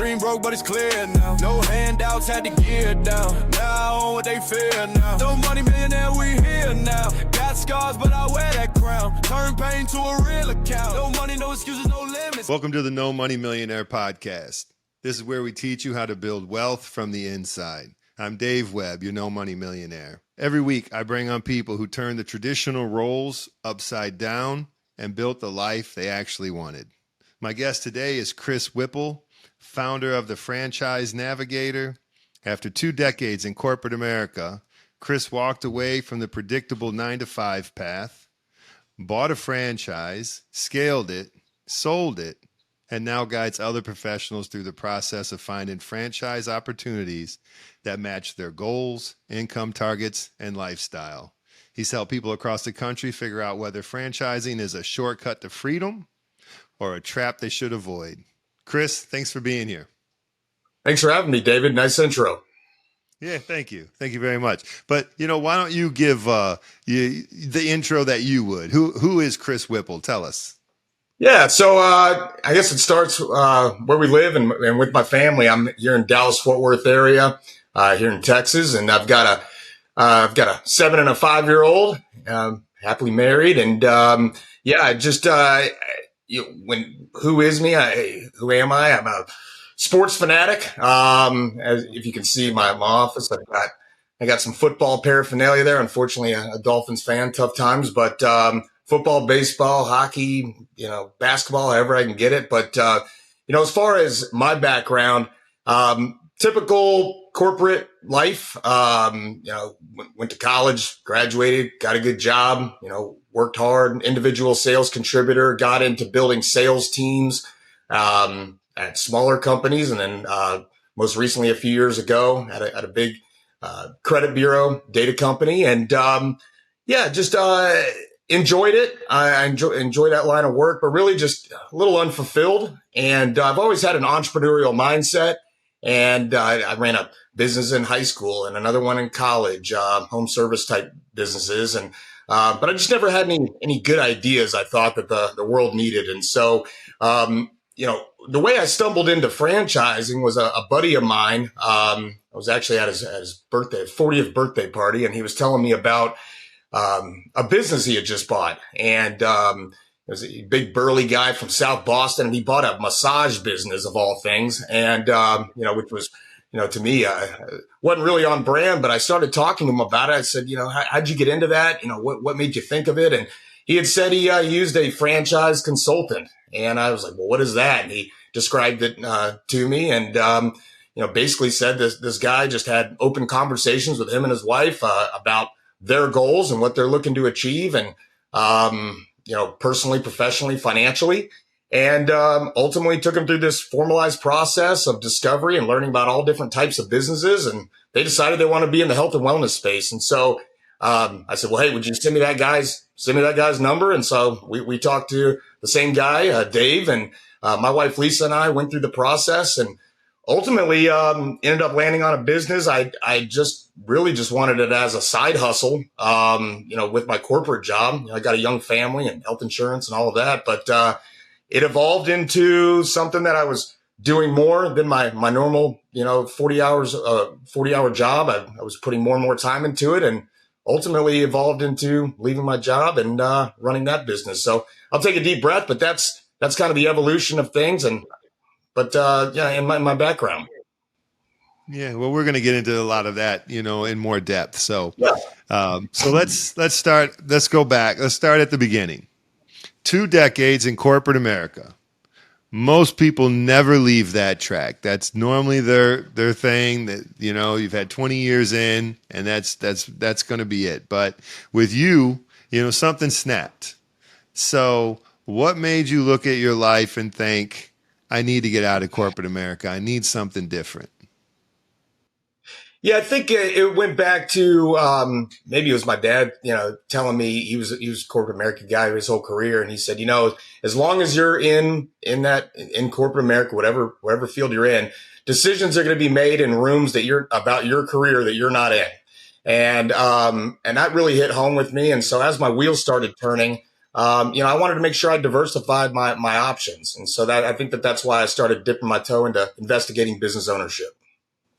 Dream broke, but it's clear now. No handouts, had to get down. Now what they fear now. No money millionaire, we here now. Got scars, but I wear that crown. Turn pain to a real account. No money, no excuses, no limits. Welcome to the No Money Millionaire podcast. This is where we teach you how to build wealth from the inside. I'm Dave Webb, your No Money Millionaire. Every week, I bring on people who turned the traditional roles upside down and built the life they actually wanted. My guest today is Chris Whipple, founder of the Franchise Navigator. After 2 decades in corporate America, Chris walked away from the predictable 9-to-5 path, bought a franchise, scaled it, sold it, and now guides other professionals through the process of finding franchise opportunities that match their goals, income targets, and lifestyle. He's helped people across the country figure out whether franchising is a shortcut to freedom or a trap they should avoid. Chris, thanks for being here. Thanks for having me, David. Nice intro. Yeah, thank you. Thank you very much. But, why don't you give the intro that you would? Who is Chris Whipple? Tell us. Yeah, so I guess it starts where we live and with my family. I'm here in Dallas-Fort Worth area, here in Texas, and I've got a 7 and a 5-year-old, happily married, and who is me? Who am I? I'm a sports fanatic. As if you can see my office, I got some football paraphernalia there. Unfortunately, a Dolphins fan, tough times, but football, baseball, hockey, basketball, however I can get it. But, as far as my background, typical corporate life, went to college, graduated, got a good job, worked hard, individual sales contributor, got into building sales teams at smaller companies. And then most recently, a few years ago, at a big credit bureau data company. And enjoyed it. I enjoy that line of work, but really just a little unfulfilled. And I've always had an entrepreneurial mindset. And I ran a business in high school and another one in college, home service type businesses. And but I just never had any good ideas I thought that the world needed. And so, the way I stumbled into franchising was a buddy of mine. I was actually at his 40th birthday party, and he was telling me about a business he had just bought. And it was a big burly guy from South Boston, and he bought a massage business of all things. And, which was, to me, wasn't really on brand, but I started talking to him about it. I said, how'd you get into that? What made you think of it? And he had said he used a franchise consultant. And I was like, well, what is that? And he described it to me, and basically said this guy just had open conversations with him and his wife about their goals and what they're looking to achieve, and personally, professionally, financially, and ultimately took them through this formalized process of discovery and learning about all different types of businesses. And they decided they want to be in the health and wellness space. And so I said, well, hey, would you send me that guy's number? And so we talked to the same guy, Dave, and my wife, Lisa, and I went through the process and ultimately ended up landing on a business. I just wanted it as a side hustle, with my corporate job. I got a young family and health insurance and all of that, but it evolved into something that I was doing more than my normal, 40-hour job. I was putting more and more time into it, and ultimately evolved into leaving my job and running that business. So I'll take a deep breath, but that's kind of the evolution of things. And in my background. Yeah, well, we're going to get into a lot of that, in more depth. So, yeah. So let's go back. Let's start at the beginning. 2 decades in corporate America. Most people never leave that track. That's normally their thing. That you've had 20 years in, and that's going to be it. But with you, something snapped. So, what made you look at your life and think, I need to get out of corporate America. I need something different? Yeah, I think it went back to maybe it was my dad, telling me he was a corporate America guy his whole career, and he said, as long as you're in corporate America, whatever field you're in, decisions are going to be made in rooms about your career that you're not in, and that really hit home with me. And so as my wheels started turning, I wanted to make sure I diversified my options. And so I think that's why I started dipping my toe into investigating business ownership.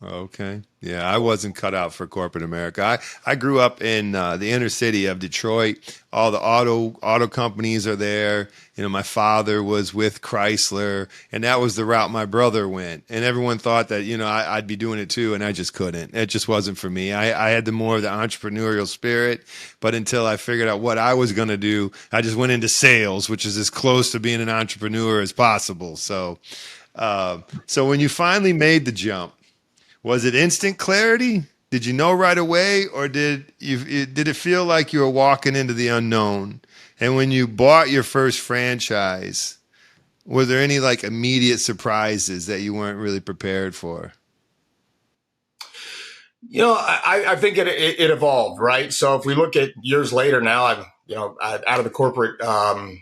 Okay. Yeah, I wasn't cut out for corporate America. I grew up in the inner city of Detroit. All the auto companies are there. My father was with Chrysler, and that was the route my brother went. And everyone thought that, I'd be doing it too, and I just couldn't. It just wasn't for me. I had more of the entrepreneurial spirit, but until I figured out what I was going to do, I just went into sales, which is as close to being an entrepreneur as possible. So when you finally made the jump, was it instant clarity? Did you know right away, or did it feel like you were walking into the unknown? And when you bought your first franchise, were there any immediate surprises that you weren't really prepared for? I think it evolved, right? So if we look at years later now, I'm out of the corporate, I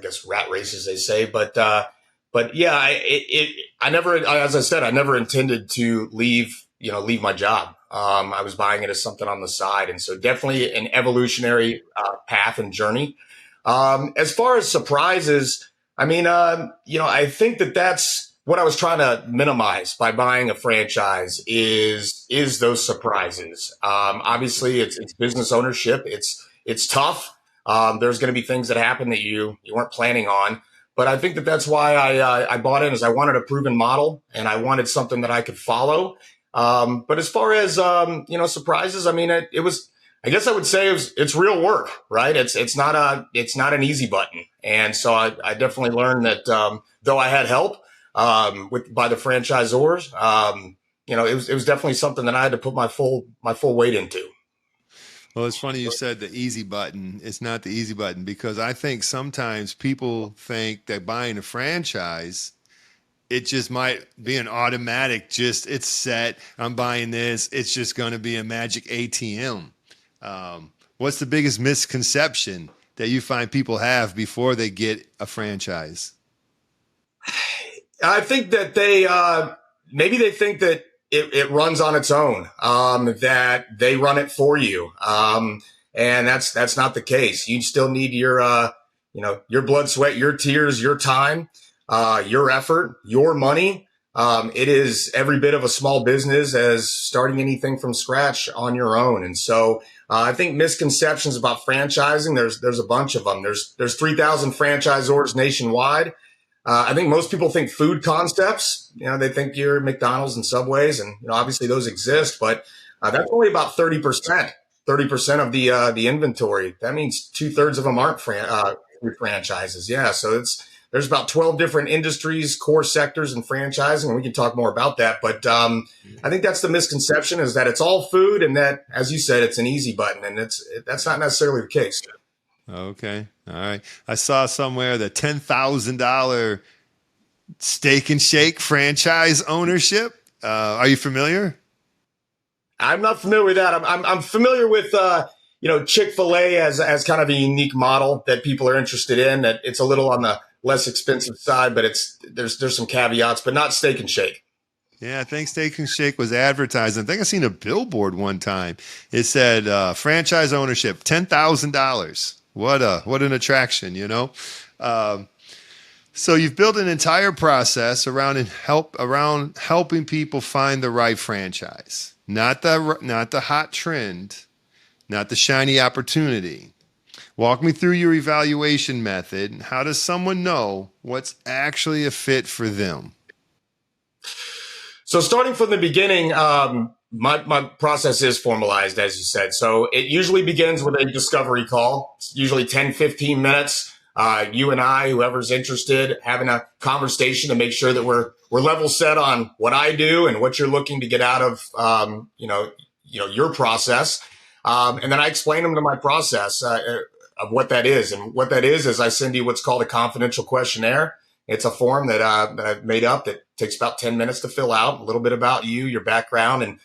guess rat race, as they say, but yeah, I never, as I said, I never intended to leave my job. I was buying it as something on the side. And so definitely an evolutionary path and journey. As far as surprises, I think that's what I was trying to minimize by buying a franchise is those surprises. Obviously it's business ownership. It's tough. There's going to be things that happen that you weren't planning on. But I think that's why I bought in, is I wanted a proven model and I wanted something that I could follow. But as far as, surprises, it was, I guess I would say it's real work, right? It's not an easy button. And so I definitely learned that, though I had help, by the franchisors, it was definitely something that I had to put my full weight into. Well, it's funny you said the easy button. It's not the easy button, because I think sometimes people think that buying a franchise, it just might be an automatic, it's set. I'm buying this. It's just going to be a magic ATM. What's the biggest misconception that you find people have before they get a franchise? I think that maybe they think that it runs on its own, that they run it for you. And that's not the case. You still need your blood, sweat, your tears, your time, your effort, your money. It is every bit of a small business as starting anything from scratch on your own. And so, I think misconceptions about franchising, there's a bunch of them. There's 3,000 franchisors nationwide. I think most people think food concepts, they think you're McDonald's and Subways, and obviously those exist, but that's only about 30% of the inventory. That means 2/3 of them aren't franchises. Yeah. So there's about 12 different industries, core sectors in franchising, and we can talk more about that. But I think that's the misconception, is that it's all food, and that, as you said, it's an easy button, and that's not necessarily the case. Okay. All right. I saw somewhere the $10,000 Steak and Shake franchise ownership. Are you familiar? I'm not familiar with that. I'm familiar with, Chick-fil-A as kind of a unique model that people are interested in, that it's a little on the less expensive side, but there's some caveats, but not Steak and Shake. Yeah, I think Steak and Shake was advertised. I think I seen a billboard one time. It said franchise ownership, $10,000. What an attraction, So you've built an entire process around helping people find the right franchise, not the hot trend, not the shiny opportunity. Walk me through your evaluation method. How does someone know what's actually a fit for them? So starting from the beginning, my process is formalized, as you said. So it usually begins with a discovery call. It's usually 10, 15 minutes. You and I, whoever's interested, having a conversation to make sure that we're level set on what I do and what you're looking to get out of, your process. And then I explain them to my process, of what that is. And what that is I send you what's called a confidential questionnaire. It's a form that I've made up that takes about 10 minutes to fill out, a little bit about you, your background, and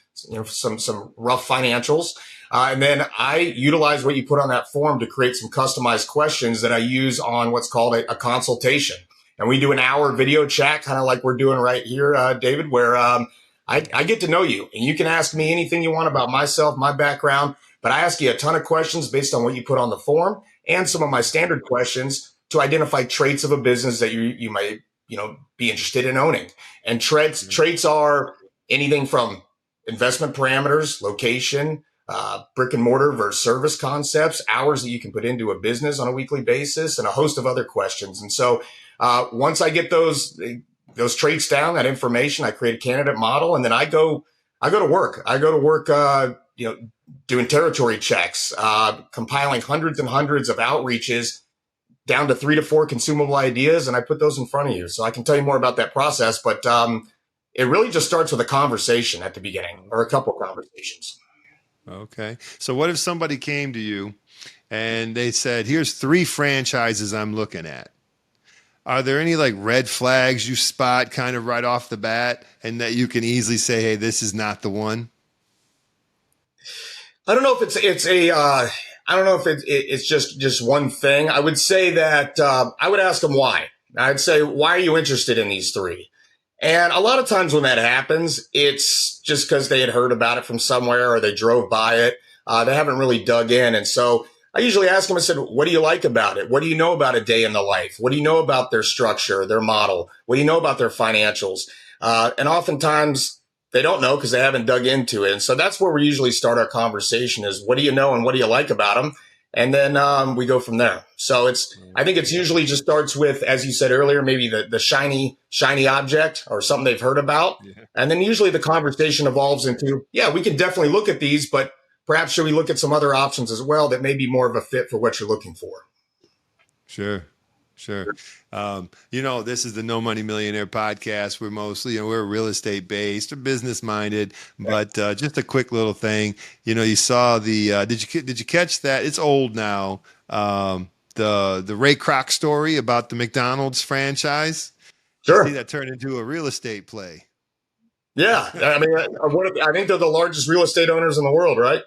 some rough financials. And then I utilize what you put on that form to create some customized questions that I use on what's called a consultation. And we do an hour video chat, kind of like we're doing right here, David, where I get to know you, and you can ask me anything you want about myself, my background, but I ask you a ton of questions based on what you put on the form. and some of my standard questions to identify traits of a business that you might, be interested in owning. And traits are anything from investment parameters, location, brick and mortar versus service concepts, hours that you can put into a business on a weekly basis, and a host of other questions. And so once I get those traits down, that information, I create a candidate model, and then I go to work. I go to work, doing territory checks, compiling hundreds and hundreds of outreaches down to 3 to 4 consumable ideas, and I put those in front of you. So I can tell you more about that process, but it really just starts with a conversation at the beginning, or a couple of conversations. Okay. So what if somebody came to you and they said, here's 3 franchises I'm looking at? Are there any like red flags you spot kind of right off the bat, and that you can easily say, hey, this is not the one? I don't know if it's just one thing. I would say that I would ask them why. I'd say, why are you interested in these 3? And a lot of times when that happens, it's just because they had heard about it from somewhere, or they drove by it. They haven't really dug in. And so I usually ask them, I said, what do you like about it? What do you know about a day in the life? What do you know about their structure, their model? What do you know about their financials? And oftentimes they don't know because they haven't dug into it. And so that's where we usually start our conversation, is what do you know and what do you like about them? And then we go from there. So I think it's usually just starts with, as you said earlier, maybe the shiny object or something they've heard about. Yeah. And then usually the conversation evolves into, yeah, we can definitely look at these, but perhaps should we look at some other options as well that may be more of a fit for what you're looking for? Sure. This is the No Money Millionaire podcast. We're mostly, we're real estate based or business minded, but just a quick little thing. You saw the, did you catch that? It's old now. The Ray Kroc story about the McDonald's franchise. Sure. You see that turned into a real estate play. Yeah. I mean, I think they're the largest real estate owners in the world, right?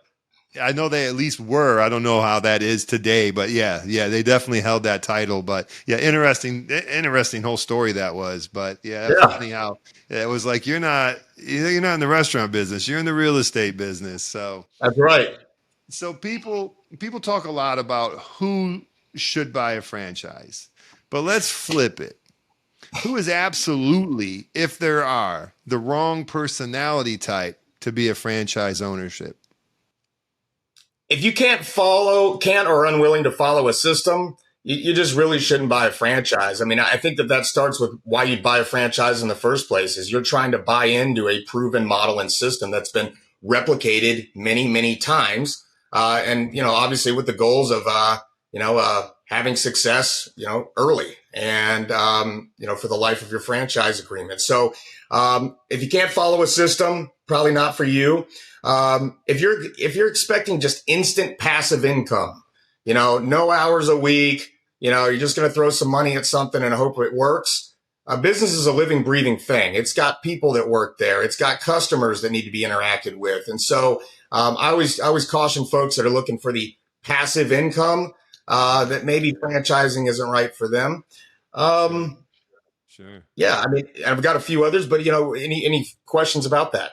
I know they at least were. I don't know how that is today, but yeah, they definitely held that title. But yeah, interesting whole story that was. But yeah, that's funny how it was like you're not in the restaurant business, you're in the real estate business. So that's right. So people talk a lot about who should buy a franchise, but let's flip it. Who is absolutely, if there are, the wrong personality type to be a franchise ownership? If you can't or are unwilling to follow a system, you just really shouldn't buy a franchise. I mean, I think that starts with why you'd buy a franchise in the first place, is you're trying to buy into a proven model and system that's been replicated many, many times. And, obviously with the goals of, having success, early and, for the life of your franchise agreement. So, if you can't follow a system, probably not for you. If you're expecting just instant passive income, no hours a week, you're just going to throw some money at something and hope it works. A business is a living, breathing thing. It's got people that work there. It's got customers that need to be interacted with. And so, I always caution folks that are looking for the passive income, that maybe franchising isn't right for them. Sure. Yeah. I mean, I've got a few others, but any questions about that?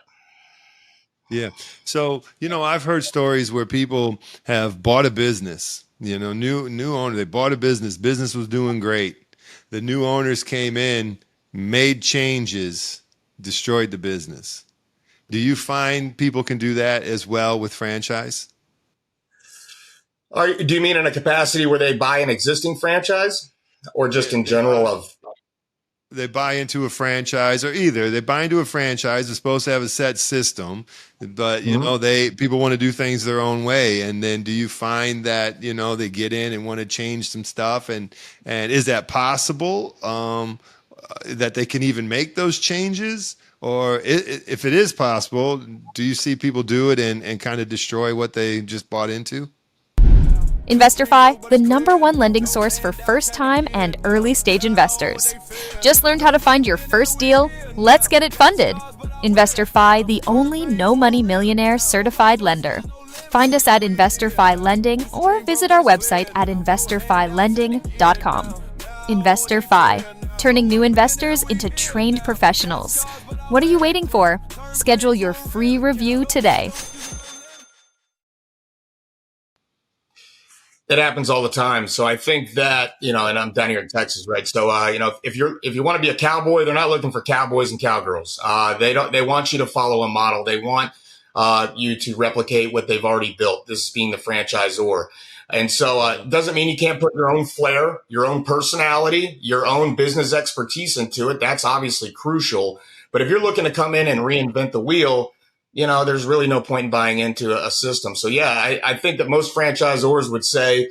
Yeah. So, I've heard stories where people have bought a business, new owner, they bought a business was doing great. The new owners came in, made changes, destroyed the business. Do you find people can do that as well with franchise? Do you mean in a capacity where they buy an existing franchise, or just in general of? They buy into a franchise, or either they buy into a franchise. They're supposed to have a set system, but people want to do things their own way. And then do you find that, they get in and want to change some stuff, and is that possible, that they can even make those changes? Or if it is possible, do you see people do it and kind of destroy what they just bought into? Investorfy, the #1 lending source for first-time and early-stage investors. Just learned how to find your first deal? Let's get it funded. Investorfy, the only No Money Millionaire certified lender. Find us at Investorfy Lending or visit our website at investorfylending.com. Investorfy, turning new investors into trained professionals. What are you waiting for? Schedule your free review today. It happens all the time. So I think that, and I'm down here in Texas, right? So, if you want to be a cowboy, they're not looking for cowboys and cowgirls. They want you to follow a model. They want you to replicate what they've already built. This is being the franchisor. And so it doesn't mean you can't put your own flair, your own personality, your own business expertise into it. That's obviously crucial. But if you're looking to come in and reinvent the wheel, there's really no point in buying into a system. So, yeah, I think that most franchisors would say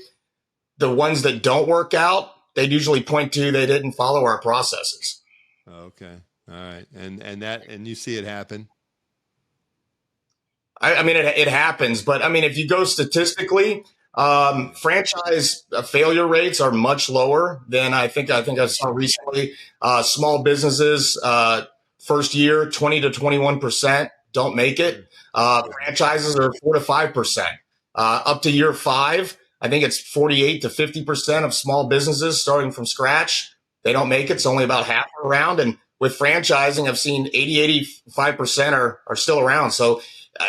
the ones that don't work out, they'd usually point to they didn't follow our processes. Okay. All right. And you see it happen? I mean, it happens. But, I mean, if you go statistically, franchise failure rates are much lower than I think I saw recently. Small businesses, first year, 20 to 21%. Don't make it. Franchises are 4 to 5%. Up to year 5, I think it's 48 to 50% of small businesses starting from scratch. They don't make it. It's only about half around. And with franchising, I've seen 85% are still around. So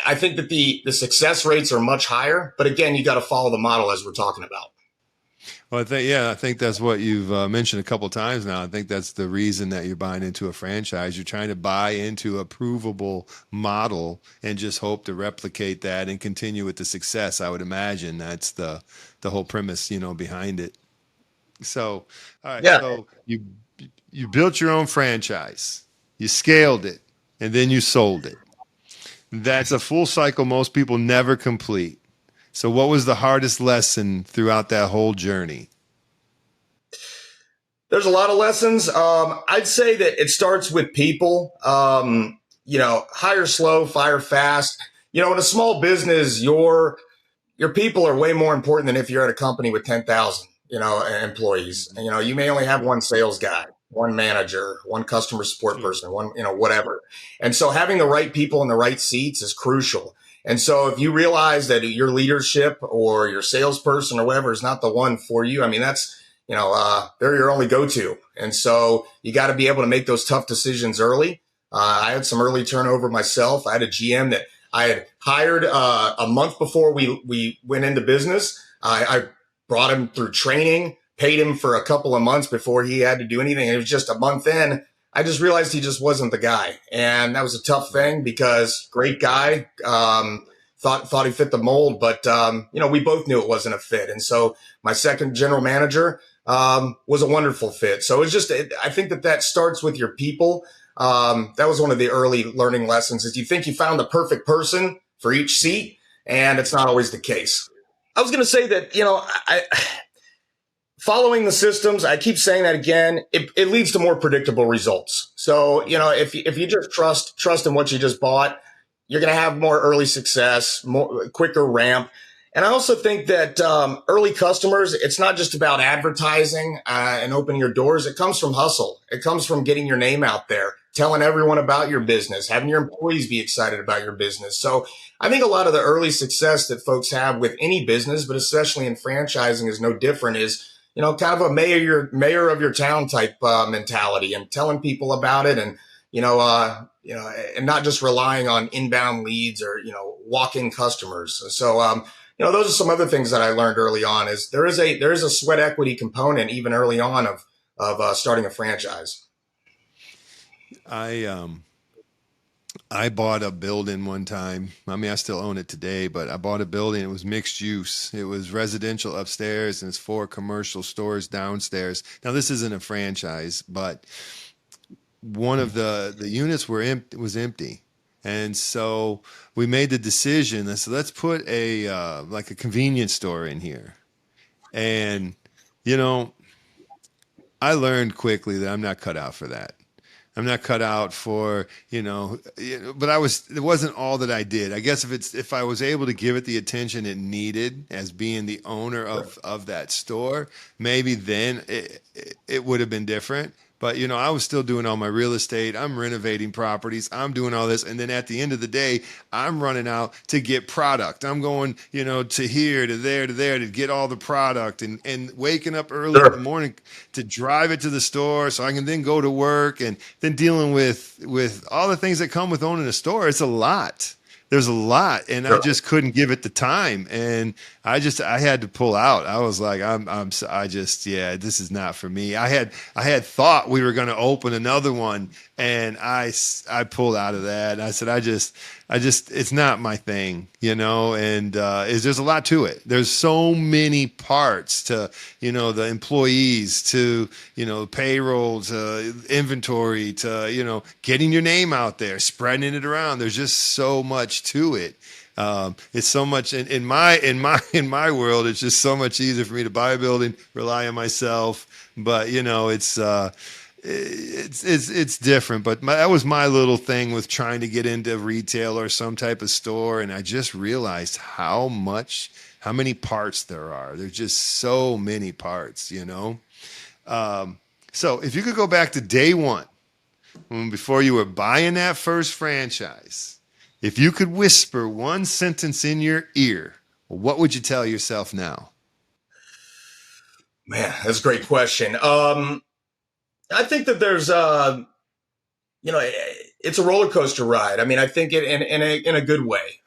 I think that the success rates are much higher. But again, you got to follow the model as we're talking about. Well, I think that's what you've mentioned a couple of times now. I think that's the reason that you're buying into a franchise. You're trying to buy into a provable model and just hope to replicate that and continue with the success. I would imagine that's the whole premise, behind it. So, all right. Yeah. So you built your own franchise, you scaled it, and then you sold it. That's a full cycle most people never complete. So what was the hardest lesson throughout that whole journey? There's a lot of lessons. I'd say that it starts with people. Hire slow, fire fast. In a small business, your people are way more important than if you're at a company with 10,000, employees. You may only have one sales guy, one manager, one customer support person, one, whatever. And so having the right people in the right seats is crucial. And so if you realize that your leadership or your salesperson or whatever is not the one for you, I mean, that's, they're your only go-to. And so you got to be able to make those tough decisions early. I had some early turnover myself. I had a GM that I had hired a month before we went into business. I brought him through training, paid him for a couple of months before he had to do anything. It was just a month in. I just realized he just wasn't the guy. And that was a tough thing because great guy, thought he fit the mold, but, we both knew it wasn't a fit. And so my second general manager, was a wonderful fit. So it's just, I think that starts with your people. That was one of the early learning lessons is you think you found the perfect person for each seat, and it's not always the case. I was going to say that, following the systems, I keep saying that again, it leads to more predictable results. So, if you just trust in what you just bought, you're going to have more early success, more quicker ramp. And I also think that early customers, it's not just about advertising and opening your doors. It comes from hustle. It comes from getting your name out there, telling everyone about your business, having your employees be excited about your business. So I think a lot of the early success that folks have with any business, but especially in franchising is no different, is kind of a mayor of your town type mentality and telling people about it and, and not just relying on inbound leads or, walk-in customers. So, those are some other things that I learned early on is there is a sweat equity component even early on of starting a franchise. I bought a building one time. I mean, I still own it today, but I bought a building. It was mixed use. It was residential upstairs and it's 4 commercial stores downstairs. Now, this isn't a franchise, but one of the units was empty. And so we made the decision that, so let's put like a convenience store in here. And, I learned quickly that I'm not cut out for that. I'm not cut out for, but it wasn't all that I did. I guess if I was able to give it the attention it needed as being the owner of that store, maybe then it would have been different. But, I was still doing all my real estate. I'm renovating properties. I'm doing all this. And then at the end of the day, I'm running out to get product. I'm going, to here, to there, to get all the product and waking up early in the morning to drive it to the store so I can then go to work and then dealing with all the things that come with owning a store. It's a lot. there's a lot, and I just couldn't give it the time, and I had to pull out. I was like, this is not for me. I had thought we were going to open another one, and I pulled out of that. I said, it's not my thing, and there's a lot to it. There's so many parts to, the employees, to, payroll, to inventory, to, getting your name out there, spreading it around. There's just so much to it. It's so much in my world. It's just so much easier for me to buy a building, rely on myself. But it's different. But that was my little thing with trying to get into retail or some type of store, and I just realized how many parts there are. There's just so many parts, So if you could go back to day one, before you were buying that first franchise, if you could whisper one sentence in your ear, what would you tell yourself now? Man, that's a great question. I think that there's, it's a roller coaster ride. I mean, I think it in a good way.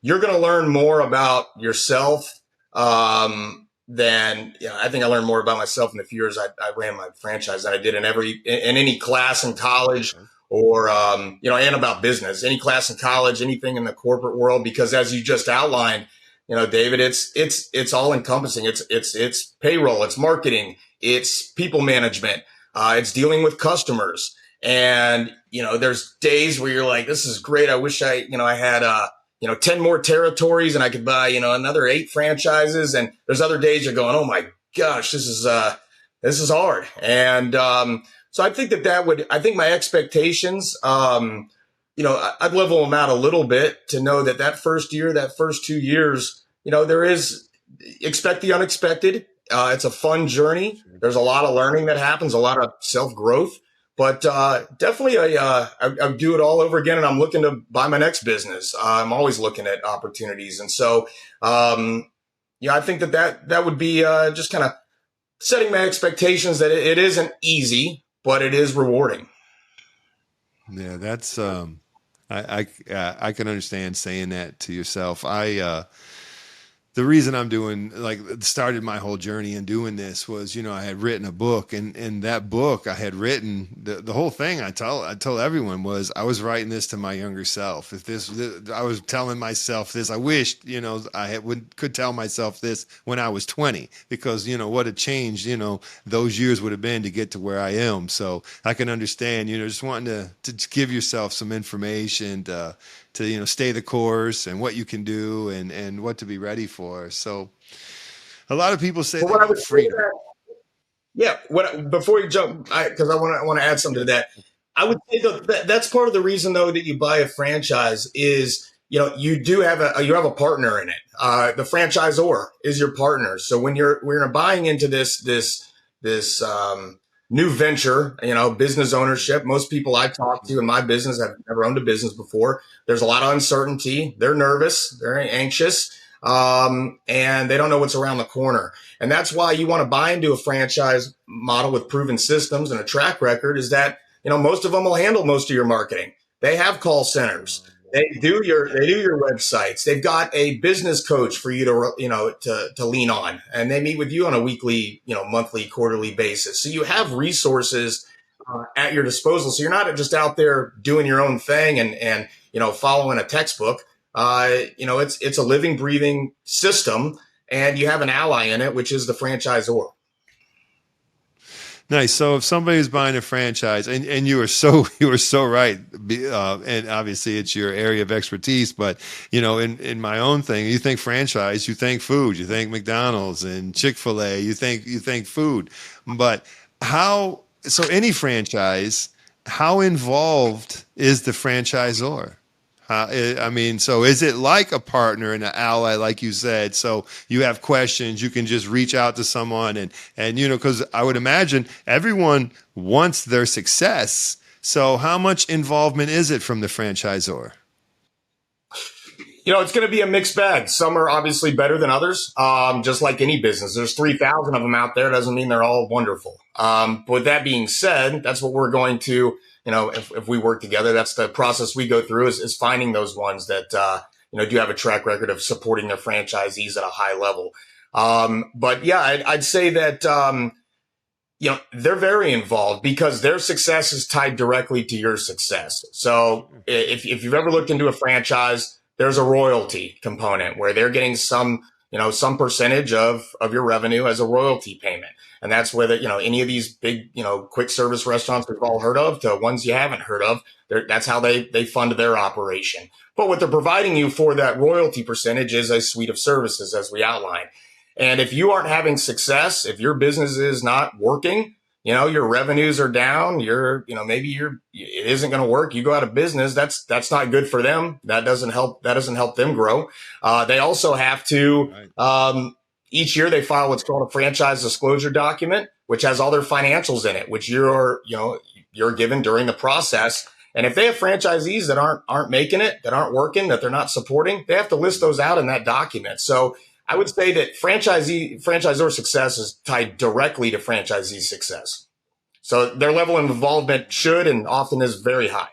You're going to learn more about yourself than, I think I learned more about myself in the few years I ran my franchise than I did in any class in college. Or, and about business, any class in college, anything in the corporate world, because as you just outlined, David, it's all encompassing. It's payroll, it's marketing, it's people management, it's dealing with customers. And, there's days where you're like, this is great. I wish I had, 10 more territories and I could buy, another 8 franchises. And there's other days you're going, oh my gosh, this is hard. And, so I think I think my expectations, I'd level them out a little bit to know that first year, that first 2 years, expect the unexpected. It's a fun journey. There's a lot of learning that happens, a lot of self-growth, but definitely I do it all over again, and I'm looking to buy my next business. I'm always looking at opportunities. And so, I think that would be just kind of setting my expectations that it isn't easy, but it is rewarding. Yeah, that's I can understand saying that to yourself. The reason I'm started my whole journey in doing this was, I had written a book, and that book I had written, the whole thing I told everyone was I was writing this to my younger self. I was telling myself this, I wished, could tell myself this when I was 20, because, what a change, those years would have been to get to where I am. So I can understand, just wanting to give yourself some information to stay the course and what you can do and what to be ready for. So a lot of people say freedom. Before you jump, because I want to add something to that. I would say that's part of the reason though that you buy a franchise is, you do have a partner in it. The franchisor is your partner. So when you're buying into this new venture, business ownership. Most people I talk to in my business have never owned a business before. There's a lot of uncertainty. They're nervous. They're anxious. And they don't know what's around the corner. And that's why you want to buy into a franchise model with proven systems and a track record is that, most of them will handle most of your marketing. They have call centers. They do your websites. They've got a business coach for you to lean on, and they meet with you on a weekly, monthly, quarterly basis. So you have resources at your disposal. So you're not just out there doing your own thing and following a textbook. It's a living, breathing system, and you have an ally in it, which is the franchisor. Nice. So if somebody's buying a franchise, and you are so right, and obviously it's your area of expertise, but in my own thing, you think franchise, you think food, you think McDonald's and Chick-fil-A, you think food, but so any franchise, how involved is the franchisor? So is it like a partner and an ally, like you said? So you have questions, you can just reach out to someone and because I would imagine everyone wants their success. So how much involvement is it from the franchisor? It's going to be a mixed bag. Some are obviously better than others. Just like any business, there's 3,000 of them out there. Doesn't mean they're all wonderful. But with that being said, that's what we're going to if we work together, that's the process we go through is finding those ones that, do have a track record of supporting their franchisees at a high level. But yeah, I'd say that, they're very involved because their success is tied directly to your success. So if you've ever looked into a franchise, there's a royalty component where they're getting some percentage of your revenue as a royalty payment. And that's where any of these big, quick service restaurants we've all heard of to ones you haven't heard of, that's how they fund their operation. But what they're providing you for that royalty percentage is a suite of services, as we outlined. And if you aren't having success, if your business is not working, your revenues are down, it isn't going to work. You go out of business. That's not good for them. That doesn't help them grow. They also have to, each year they file what's called a franchise disclosure document, which has all their financials in it, which you're given during the process. And if they have franchisees that aren't making it, that aren't working, that they're not supporting, they have to list those out in that document. So I would say that franchisor success is tied directly to franchisee success. So their level of involvement should and often is very high.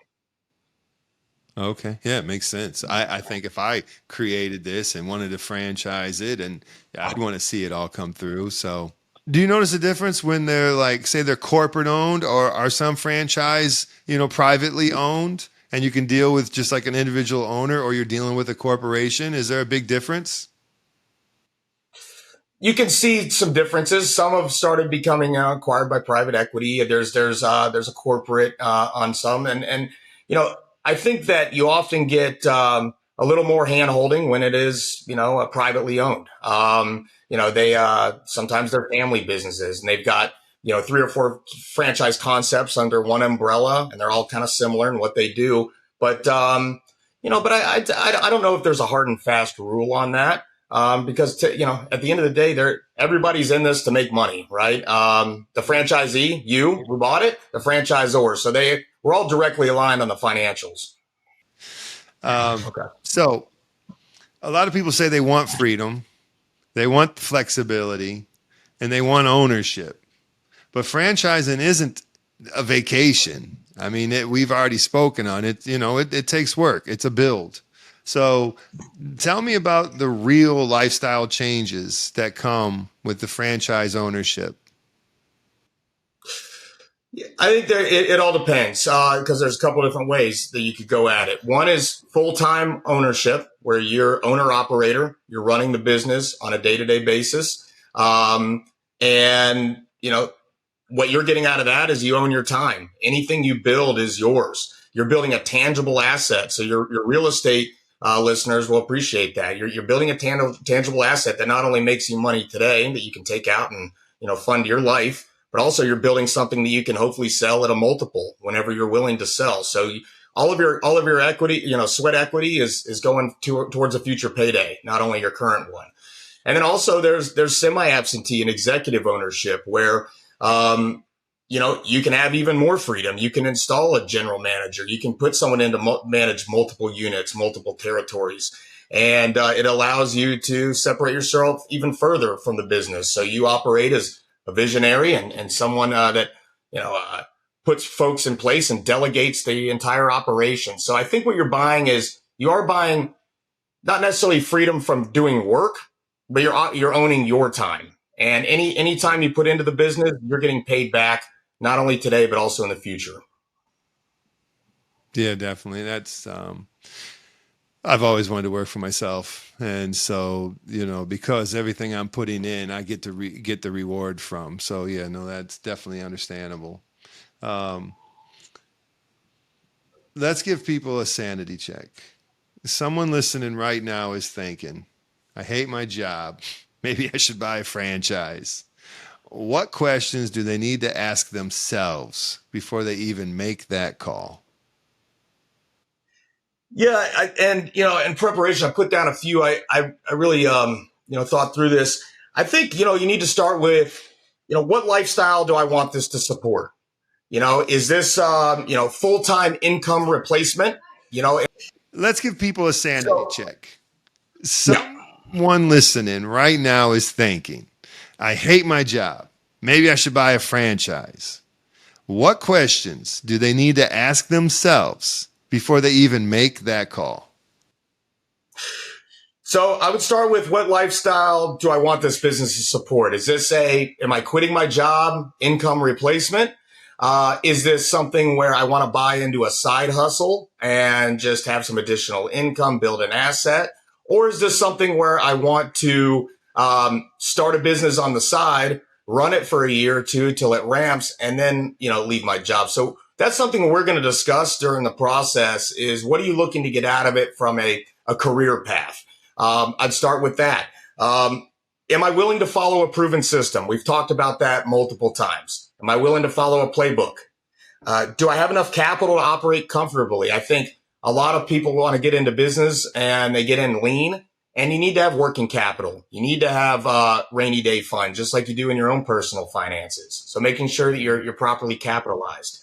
Okay. Yeah, it makes sense. I think if I created this and wanted to franchise it, and I'd want to see it all come through. So do you notice a difference when they're say they're corporate owned, or are some franchise, privately owned, and you can deal with just like an individual owner, or you're dealing with a corporation? Is there a big difference? You can see some differences. Some have started becoming acquired by private equity. There's a corporate on some, and I think that you often get a little more hand holding when it is privately owned. They sometimes they're family businesses, and they've got 3 or 4 franchise concepts under one umbrella, and they're all kind of similar in what they do. But I don't know if there's a hard and fast rule on that. Because at the end of the day, everybody's in this to make money, right? The franchisee, you who bought it, the franchisor. So we're all directly aligned on the financials. Okay. So a lot of people say they want freedom, they want flexibility, and they want ownership. But franchising isn't a vacation. I mean, we've already spoken on it. It takes work. It's a build. So tell me about the real lifestyle changes that come with the franchise ownership. I think it all depends because there's a couple of different ways that you could go at it. One is full-time ownership, where you're owner-operator, you're running the business on a day-to-day basis. And what you're getting out of that is you own your time. Anything you build is yours. You're building a tangible asset. So your real estate listeners will appreciate that. You're building a tangible asset that not only makes you money today that you can take out and fund your life, but also you're building something that you can hopefully sell at a multiple whenever you're willing to sell. So all of your equity, sweat equity is going towards a future payday, not only your current one. And then also there's semi-absentee and executive ownership where you can have even more freedom. You can install a general manager. You can put someone in to manage multiple units, multiple territories. And it allows you to separate yourself even further from the business. So you operate as a visionary and someone that puts folks in place and delegates the entire operation. So I think what you're buying is you are buying not necessarily freedom from doing work, but you're owning your time. And any time you put into the business, you're getting paid back, not only today, but also in the future. Yeah, definitely. That's, I've always wanted to work for myself. And so, because everything I'm putting in, I get to get the reward from. So yeah, no, that's definitely understandable. Let's give people a sanity check. Someone listening right now is thinking, I hate my job. Maybe I should buy a franchise. What questions do they need to ask themselves before they even make that call? Yeah. In preparation, I put down a few. I really, thought through this. I think, you need to start with, what lifestyle do I want this to support? Is this, full-time income replacement? Let's give people a sanity check. Someone listening right now is thinking, I hate my job. Maybe I should buy a franchise. What questions do they need to ask themselves before they even make that call? So I would start with, what lifestyle do I want this business to support? Is this am I quitting my job, income replacement? Is this something where I want to buy into a side hustle and just have some additional income, build an asset? Or is this something where I want to start a business on the side, run it for a year or two till it ramps, and then, leave my job? So that's something we're going to discuss during the process, is what are you looking to get out of it from a career path? I'd start with that. Am I willing to follow a proven system? We've talked about that multiple times. Am I willing to follow a playbook? Do I have enough capital to operate comfortably? I think a lot of people want to get into business and they get in lean, and you need to have working capital. You need to have a rainy day fund, just like you do in your own personal finances. So making sure that you're properly capitalized.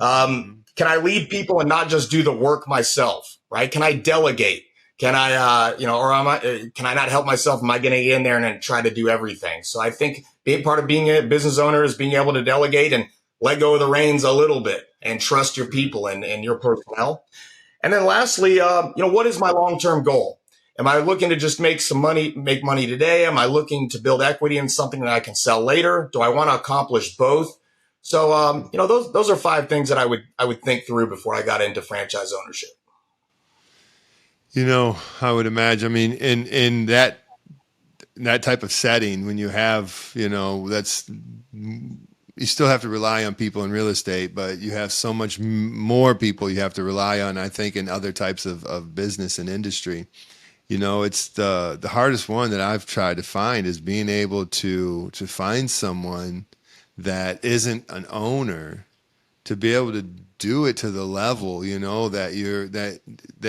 Can I lead people and not just do the work myself, right? Can I delegate? Can I, can I not help myself? Am I going to get in there and then try to do everything? So I think being part of being a business owner is being able to delegate and let go of the reins a little bit and trust your people and your personnel. And then lastly, what is my long-term goal? Am I looking to just make money today? Am I looking to build equity in something that I can sell later? Do I want to accomplish both? So, those are 5 things that I would think through before I got into franchise ownership. I would imagine, in that type of setting, when you have, you still have to rely on people in real estate, but you have so much more people you have to rely on, I think, in other types of business and industry. It's the hardest one that I've tried to find, is being able to find someone that isn't an owner, to be able to do it to the level, that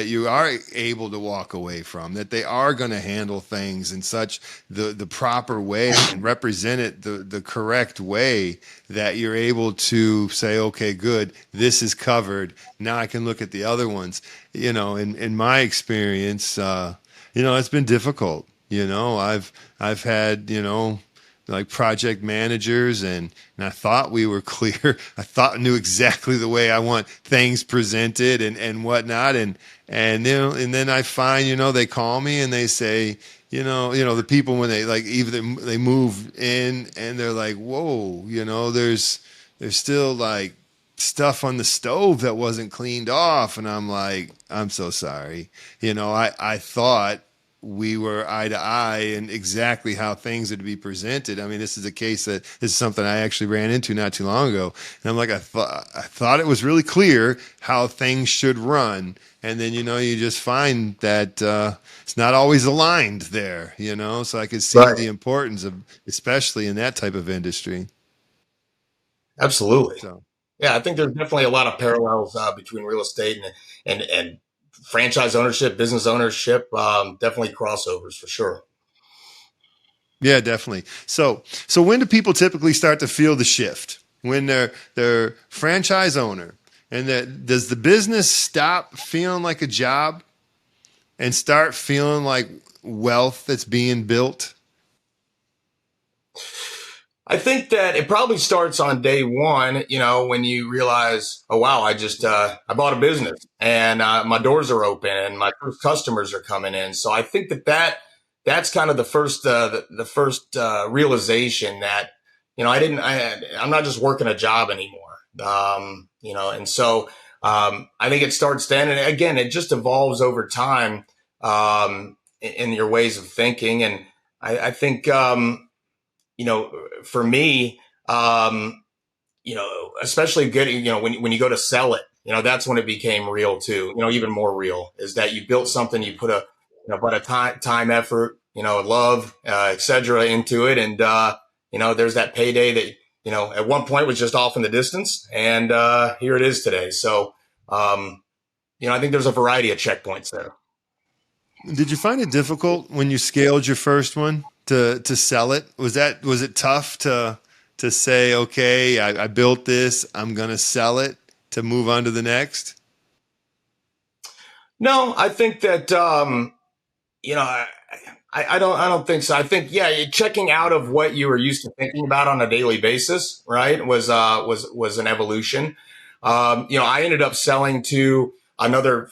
you are able to walk away from, that they are going to handle things in such the proper way and represent it the correct way, that you're able to say, okay, good, this is covered. Now I can look at the other ones. In my experience, it's been difficult. I've had, like project managers, and I thought we were clear. I thought I knew exactly the way I want things presented and whatnot. And then I find, they call me and they say, the people, when they they move in and they're like, whoa, there's still like stuff on the stove that wasn't cleaned off. And I'm like, I'm so sorry. I thought we were eye to eye and exactly how things are to be presented. This is a case that this is something I actually ran into not too long ago. And I'm like, I thought it was really clear how things should run. And then, you just find that it's not always aligned there, so I could see the importance of, especially in that type of industry. Absolutely. So. Yeah, I think there's definitely a lot of parallels between real estate and franchise ownership, business ownership, definitely crossovers for sure. Yeah, definitely. So when do people typically start to feel the shift? When they're franchise owner, and does the business stop feeling like a job and start feeling like wealth that's being built? I think that it probably starts on day one, when you realize, oh, wow, I bought a business and my doors are open and my first customers are coming in. So I think that's kind of the first realization that, I'm not just working a job anymore. And so I think it starts then. And again, it just evolves over time in your ways of thinking. And I think, for me, especially getting, when you go to sell it, that's when it became real too, even more real, is that you built something, you put a time, effort, love, et cetera into it. And, there's that payday that, at one point was just off in the distance, and here it is today. So, I think there's a variety of checkpoints there. Did you find it difficult when you scaled your first one to sell it? Was it tough to say, okay, I built this, I'm going to sell it, to move on to the next? No, I think that, I don't think so. I think, yeah, checking out of what you were used to thinking about on a daily basis, right, was an evolution. I ended up selling to another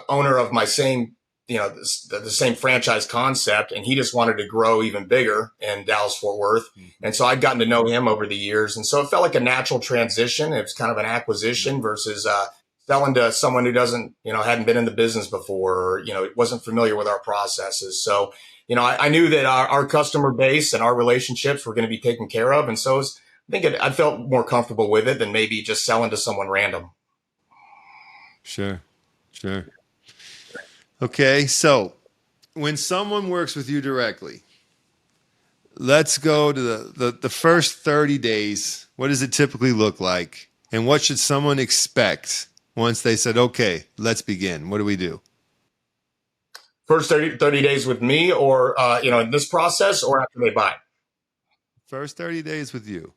owner of my same, the same franchise concept, and he just wanted to grow even bigger in Dallas Fort Worth. And so I'd gotten to know him over the years, and so it felt like a natural transition. It was kind of an acquisition versus selling to someone who hadn't been in the business before, or wasn't familiar with our processes. So I knew that our customer base and our relationships were going to be taken care of, and so I felt more comfortable with it than maybe just selling to someone random. Sure. Okay, so when someone works with you directly, let's go to the first 30 days. What does it typically look like? And what should someone expect once they said, okay, let's begin? What do we do? First 30 days with me, or, in this process, or after they buy? First 30 days with you.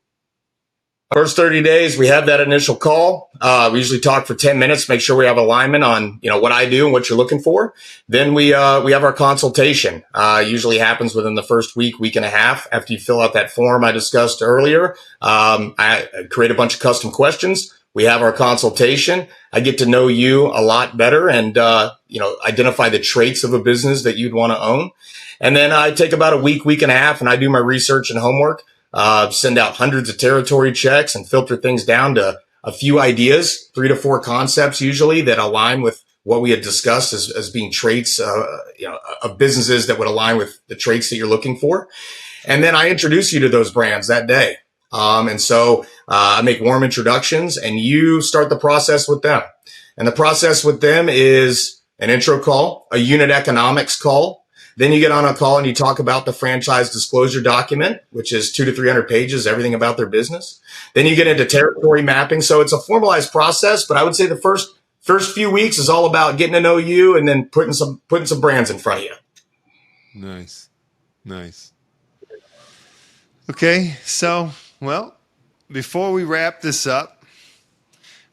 First 30 days, we have that initial call. We usually talk for 10 minutes, make sure we have alignment on, what I do and what you're looking for. Then we have our consultation. Usually happens within the first week and a half after you fill out that form I discussed earlier. I create a bunch of custom questions. We have our consultation. I get to know you a lot better and, identify the traits of a business that you'd want to own. And then I take about a week and a half, and I do my research and homework. Send out hundreds of territory checks and filter things down to a few ideas, 3 to 4 concepts usually that align with what we had discussed as being traits, of businesses that would align with the traits that you're looking for. And then I introduce you to those brands that day. And so I make warm introductions, and you start the process with them. And the process with them is an intro call, a unit economics call. Then you get on a call and you talk about the franchise disclosure document, which is 200 to 300 pages, everything about their business. Then you get into territory mapping. So it's a formalized process, but I would say the first few weeks is all about getting to know you and then putting some brands in front of you. Nice. Okay. So, well, before we wrap this up,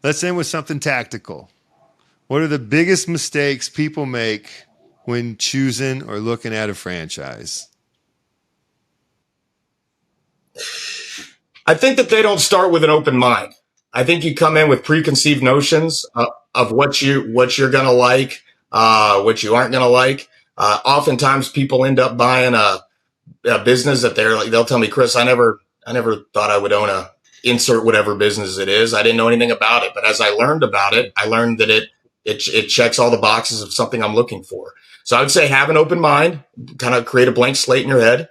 let's end with something tactical. What are the biggest mistakes people make when choosing or looking at a franchise? I think that they don't start with an open mind. I think you come in with preconceived notions of what you're going to like, what you aren't going to like. Oftentimes people end up buying a business that they'll tell me, Chris, I never thought I would own a insert whatever business it is. I didn't know anything about it. But as I learned about it, I learned that it checks all the boxes of something I'm looking for. So I would say have an open mind, kind of create a blank slate in your head.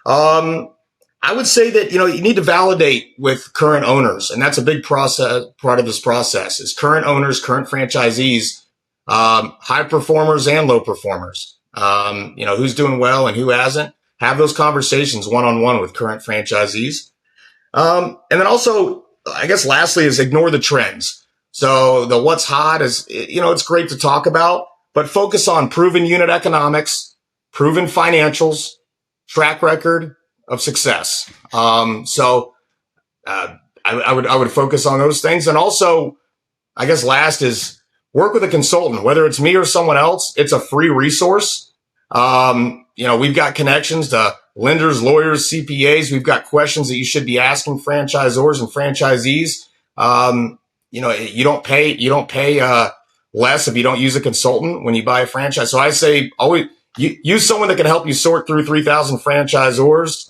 I would say that, you need to validate with current owners. And that's a big part of this process is current owners, current franchisees, high performers and low performers, who's doing well and who hasn't. Have those conversations one-on-one with current franchisees. And then also, I guess lastly is ignore the trends. So the what's hot is, it's great to talk about, but focus on proven unit economics, proven financials, track record of success. I would focus on those things. And also, I guess last is work with a consultant, whether it's me or someone else. It's a free resource. We've got connections to lenders, lawyers, CPAs. We've got questions that you should be asking franchisors and franchisees. You don't pay less if you don't use a consultant when you buy a franchise. So I say always use someone that can help you sort through 3,000 franchisors.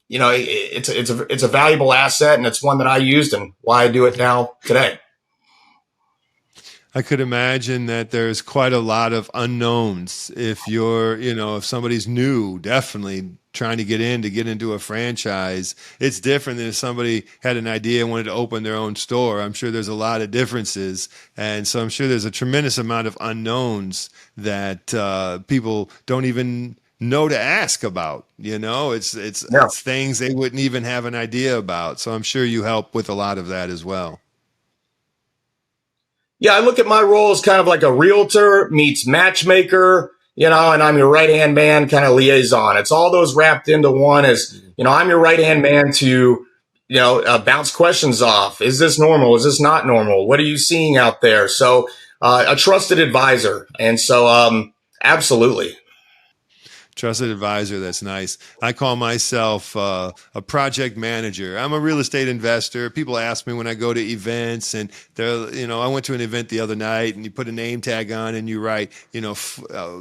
It's a valuable asset, and it's one that I used and why I do it now today. I could imagine that there's quite a lot of unknowns if if somebody's new, definitely trying to get into a franchise. It's different than if somebody had an idea and wanted to open their own store. I'm sure there's a lot of differences. And so I'm sure there's a tremendous amount of unknowns that people don't even know to ask about. It's things they wouldn't even have an idea about. So I'm sure you help with a lot of that as well. Yeah, I look at my role as kind of like a realtor meets matchmaker, and I'm your right-hand man kind of liaison. It's all those wrapped into one as, I'm your right-hand man to, bounce questions off. Is this normal? Is this not normal? What are you seeing out there? So a trusted advisor. And so absolutely. Trusted advisor. That's nice. I call myself a project manager. I'm a real estate investor. People ask me when I go to events, and I went to an event the other night, and you put a name tag on, and you write,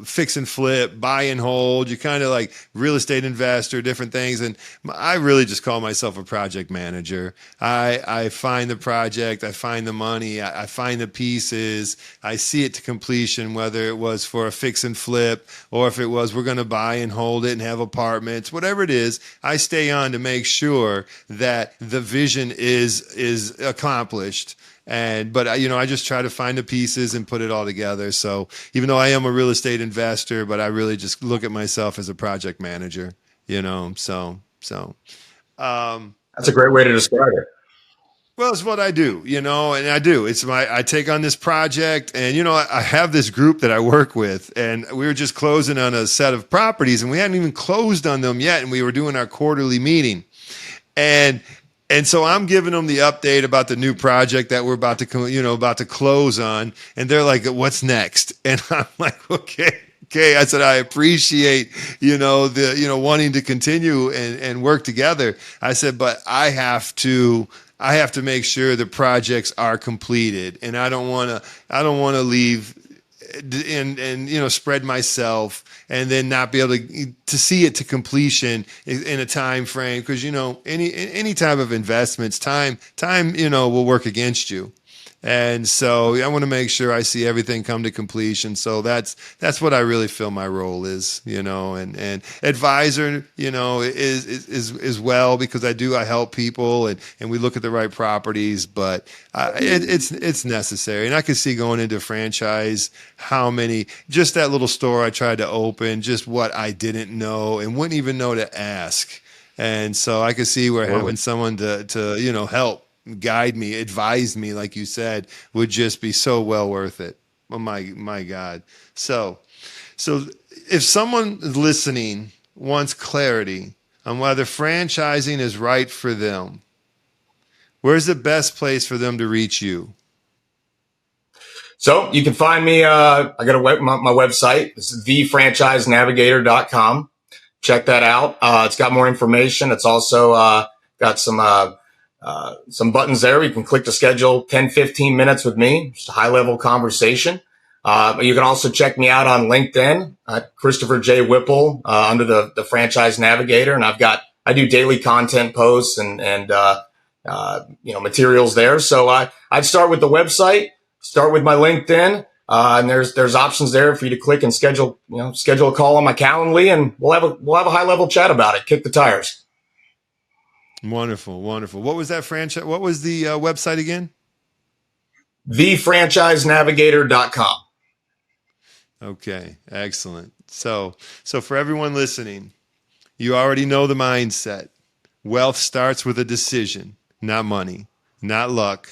fix and flip, buy and hold. You kind of like real estate investor, different things. And I really just call myself a project manager. I find the project, I find the money, I find the pieces, I see it to completion, whether it was for a fix and flip or if it was we're going to buy and hold it and have apartments, whatever it is. I stay on to make sure that the vision is accomplished. But I just try to find the pieces and put it all together. So even though I am a real estate investor, but I really just look at myself as a project manager, so. That's a great way to describe it. Well, it's what I do, and I do. I take on this project, and, I have this group that I work with, and we were just closing on a set of properties, and we hadn't even closed on them yet. And we were doing our quarterly meeting. And so I'm giving them the update about the new project that we're about to close on. And they're like, what's next? And I'm like, okay. I said, I appreciate, wanting to continue and work together. I said, but I have to make sure the projects are completed, and I don't want to leave and spread myself and then not be able to see it to completion in a time frame, because any type of investments, time will work against you. And so I want to make sure I see everything come to completion. So that's what I really feel my role is, and advisor, is well, because I help people and we look at the right properties, but it's necessary. And I can see going into franchise, just that little store I tried to open, just what I didn't know and wouldn't even know to ask. And so I could see where having someone to help, guide me, advise me, like you said, would just be so well worth it. Oh my God. So if someone listening wants clarity on whether franchising is right for them, where's the best place for them to reach you? So you can find me. I got my website. It's thefranchisenavigator.com. Check that out. It's got more information. It's also got some buttons there. You can click to schedule 10, 15 minutes with me. Just a high level conversation. You can also check me out on LinkedIn at Christopher J. Whipple, under the Franchise Navigator. And I do daily content posts and materials there. So I'd start with the website, start with my LinkedIn. And there's options there for you to click and schedule a call on my Calendly, and we'll have a high level chat about it. Kick the tires. Wonderful. What was that franchise? What was the website again? thefranchisenavigator.com. Okay, excellent. So for everyone listening, you already know the mindset. Wealth starts with a decision, not money, not luck,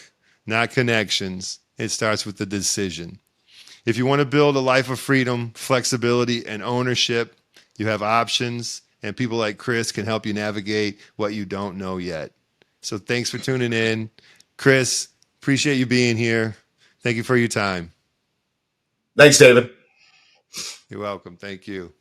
not connections. It starts with the decision. If you want to build a life of freedom, flexibility, and ownership, you have options. And people like Chris can help you navigate what you don't know yet. So thanks for tuning in. Chris, appreciate you being here. Thank you for your time. Thanks, David. You're welcome. Thank you.